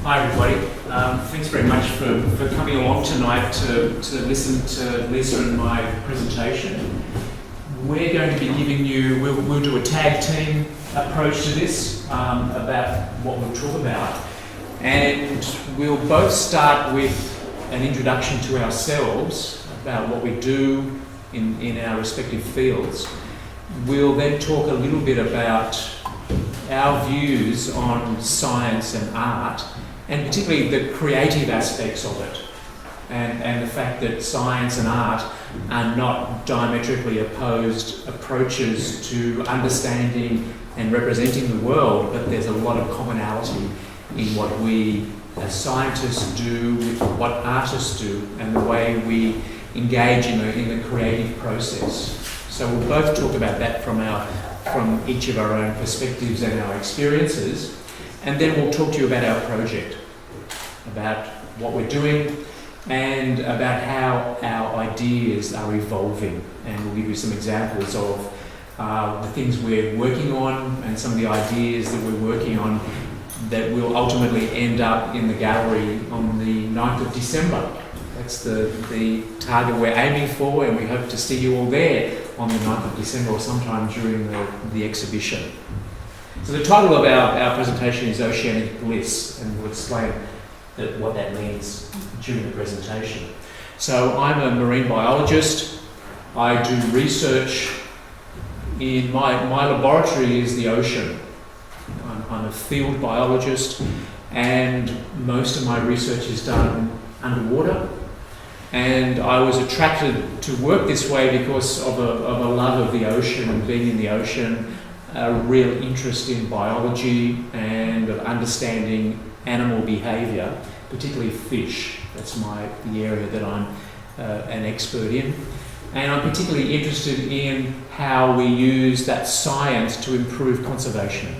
Hi everybody. Thanks very much for coming along tonight to listen to Lisa and my presentation. We're going to be giving you, we'll do a tag team approach to this about what we'll talk about. And we'll both start with an introduction to ourselves about what we do in our respective fields. We'll then talk a little bit about our views on science and art, and particularly the creative aspects of it, and the fact that science and art are not diametrically opposed approaches to understanding and representing the world, but there's a lot of commonality in what we as scientists do with what artists do and the way we engage in the creative process. So we'll both talk about that from each of our own perspectives and our experiences, and then we'll talk to you about our project, about what we're doing, and about how our ideas are evolving. And we'll give you some examples of the things we're working on and some of the ideas that we're working on that will ultimately end up in the gallery on the 9th of December. That's the target we're aiming for, and we hope to see you all there on the 9th of December or sometime during the exhibition. So the title of our presentation is Oceanic Bliss, and we'll explain what that means during the presentation. So I'm a marine biologist. I do research in my laboratory is the ocean. I'm a field biologist, and most of my research is done underwater. And I was attracted to work this way because of a love of the ocean and being in the ocean, a real interest in biology and of understanding animal behaviour, particularly fish. That's the area that I'm an expert in. And I'm particularly interested in how we use that science to improve conservation.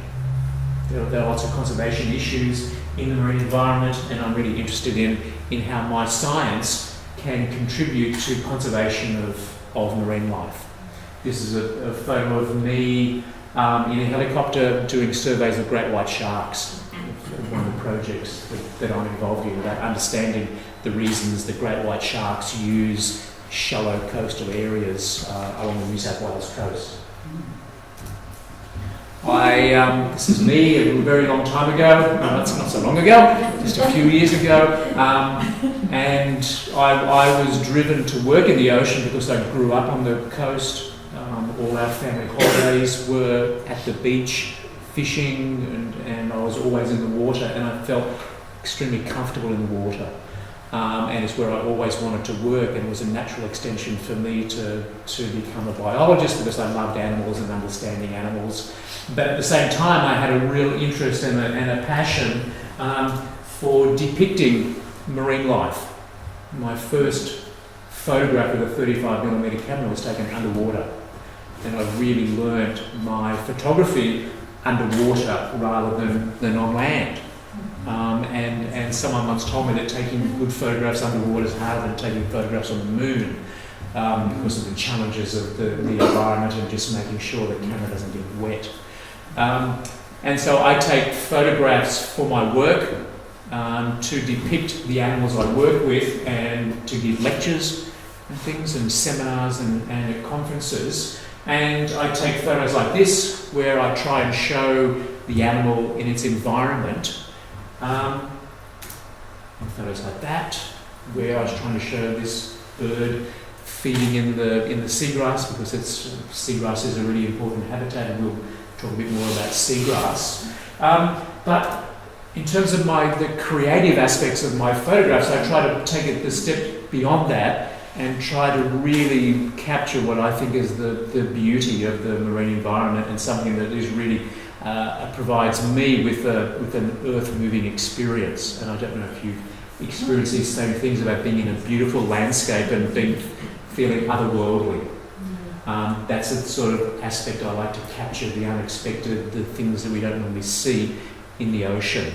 There are lots of conservation issues in the marine environment, and I'm really interested in how my science can contribute to conservation of marine life. This is a photo of me in a helicopter doing surveys of great white sharks, one of the projects that I'm involved in, about understanding the reasons that great white sharks use shallow coastal areas along the New South Wales coast. This is me a very long time ago. No, it's not so long ago, just a few years ago. And I was driven to work in the ocean because I grew up on the coast. All our family holidays were at the beach, fishing, and I was always in the water, and I felt extremely comfortable in the water. And it's where I always wanted to work, and it was a natural extension for me to become a biologist because I loved animals and understanding animals. But at the same time, I had a real interest and a passion for depicting marine life. My first photograph with a 35mm camera was taken underwater, and I really learnt my photography underwater rather than on land. And someone once told me that taking good photographs underwater is harder than taking photographs on the moon because of the challenges of the environment and just making sure the camera doesn't get wet. And so I take photographs for my work to depict the animals I work with and to give lectures and things and seminars and at conferences. And I take photos like this where I try and show the animal in its environment. Photos like that, where I was trying to show this bird feeding in the seagrass, because seagrass is a really important habitat, and we'll talk a bit more about seagrass. But in terms of the creative aspects of my photographs, I try to take it a step beyond that and try to really capture what I think is the beauty of the marine environment, and something that is really provides me with an earth-moving experience. And I don't know if you've experienced these same things about being in a beautiful landscape and feeling otherworldly. That's the sort of aspect I like to capture, the unexpected, the things that we don't normally see in the ocean.